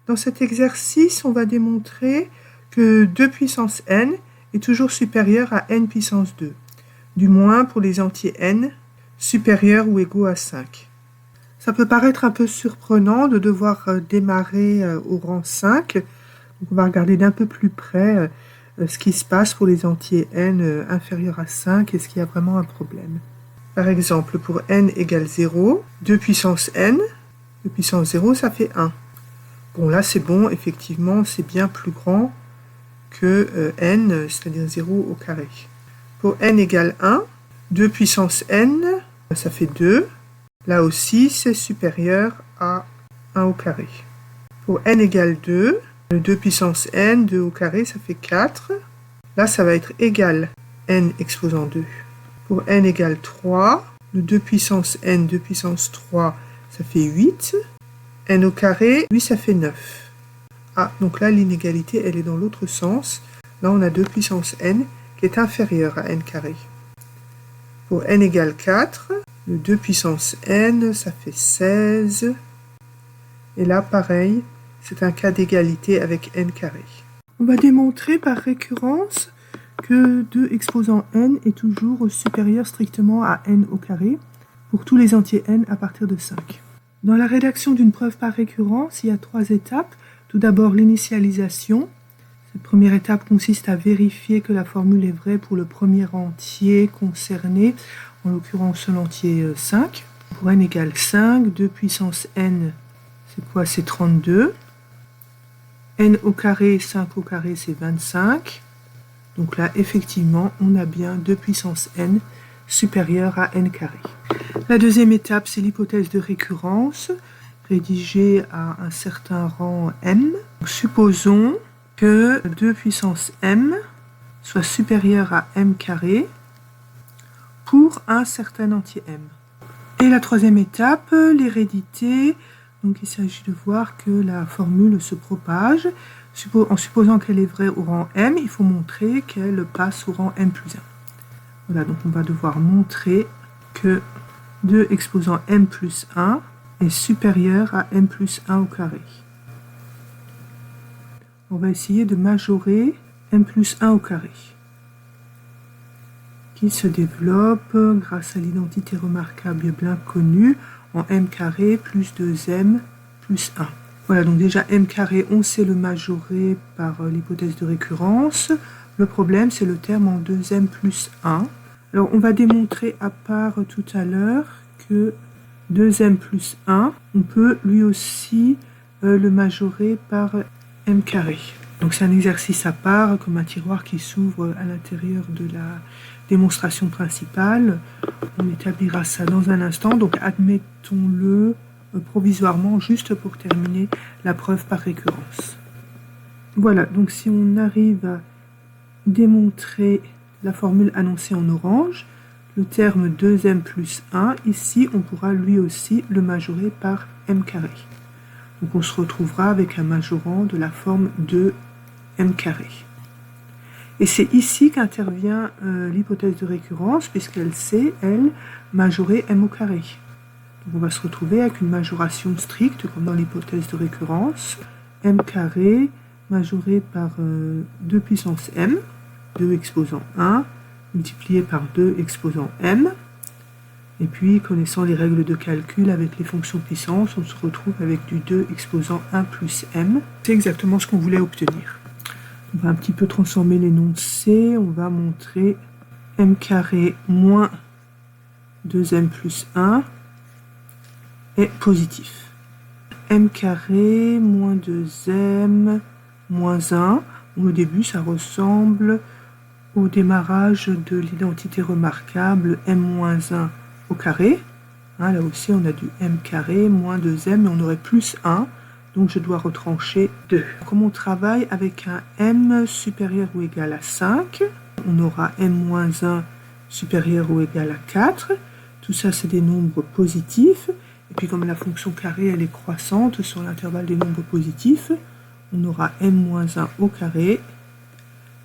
Dans cet exercice, on va démontrer que 2 puissance n est toujours supérieur à n puissance 2, du moins pour les entiers n supérieurs ou égaux à 5. Ça peut paraître un peu surprenant de devoir démarrer au rang 5. Donc on va regarder d'un peu plus près ce qui se passe pour les entiers n inférieurs à 5 et est-ce qu'il y a vraiment un problème. Par exemple, pour n égale 0, 2 puissance n, 2 puissance 0, ça fait 1. Bon, là, c'est bon, effectivement, c'est bien plus grand que n, c'est-à-dire 0 au carré. Pour n égale 1, 2 puissance n, ça fait 2. Là aussi, c'est supérieur à 1 au carré. Pour n égale 2, 2 puissance n, 2 au carré, ça fait 4. Là, ça va être égal n exposant 2. Pour n égale 3, le 2 puissance n, 2 puissance 3, ça fait 8. n au carré, lui, ça fait 9. Ah, donc là, l'inégalité, elle est dans l'autre sens. Là, on a 2 puissance n qui est inférieur à n carré. Pour n égale 4, le 2 puissance n, ça fait 16. Et là, pareil, c'est un cas d'égalité avec n carré. On va démontrer par récurrence que 2 exposant n est toujours supérieur strictement à n au carré pour tous les entiers n à partir de 5. Dans la rédaction d'une preuve par récurrence, il y a 3 étapes. Tout d'abord, l'initialisation. Cette première étape consiste à vérifier que la formule est vraie pour le premier entier concerné, en l'occurrence l'entier 5. Pour n égale 5, 2 puissance n, c'est quoi? C'est 32. n au carré, 5 au carré, c'est 25. Donc là, effectivement, on a bien 2 puissance n supérieur à n carré. La deuxième étape, c'est l'hypothèse de récurrence, rédigée à un certain rang m. Supposons que 2 puissance m soit supérieur à m carré pour un certain entier m. Et la troisième étape, l'hérédité. Donc il s'agit de voir que la formule se propage. En supposant qu'elle est vraie au rang m, il faut montrer qu'elle passe au rang m plus 1. Voilà, donc on va devoir montrer que 2 exposant m plus 1 est supérieur à m plus 1 au carré. On va essayer de majorer m plus 1 au carré, qui se développe grâce à l'identité remarquable bien connue en m carré plus 2m plus 1. Voilà, donc déjà m carré, on sait le majorer par l'hypothèse de récurrence. Le problème, c'est le terme en 2m plus 1. Alors, on va démontrer à part tout à l'heure que 2m plus 1, on peut lui aussi le majorer par m carré. Donc, c'est un exercice à part, comme un tiroir qui s'ouvre à l'intérieur de la démonstration principale. On établira ça dans un instant. Donc, admettons-le provisoirement, juste pour terminer la preuve par récurrence. Voilà, donc si on arrive à démontrer la formule annoncée en orange, le terme 2m plus 1, ici on pourra lui aussi le majorer par m carré. Donc on se retrouvera avec un majorant de la forme de m carré. Et c'est ici qu'intervient l'hypothèse de récurrence, puisqu'elle sait, elle, majorer m au carré. Donc on va se retrouver avec une majoration stricte, comme dans l'hypothèse de récurrence, m carré majoré par 2 puissance m, 2 exposant 1, multiplié par 2 exposant m. Et puis, connaissant les règles de calcul avec les fonctions puissance, on se retrouve avec du 2 exposant 1 plus m. C'est exactement ce qu'on voulait obtenir. On va un petit peu transformer l'énoncé. On va montrer m carré moins 2m plus 1 est positif. m carré moins 2m moins 1. Au début, ça ressemble au démarrage de l'identité remarquable m-1 au carré. Hein, là aussi, on a du m carré moins 2m, mais on aurait plus 1, donc je dois retrancher 2. Comme on travaille avec un m supérieur ou égal à 5, on aura m-1 supérieur ou égal à 4. Tout ça, c'est des nombres positifs. Et puis, comme la fonction carré, elle est croissante sur l'intervalle des nombres positifs, on aura m-1 au carré,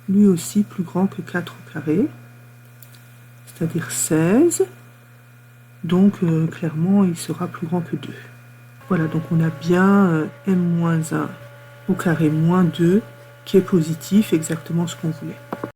lui aussi plus grand que 4 au carré, c'est-à-dire 16. Donc, clairement, il sera plus grand que 2. Voilà, donc on a bien m-1 au carré moins 2 qui est positif, exactement ce qu'on voulait.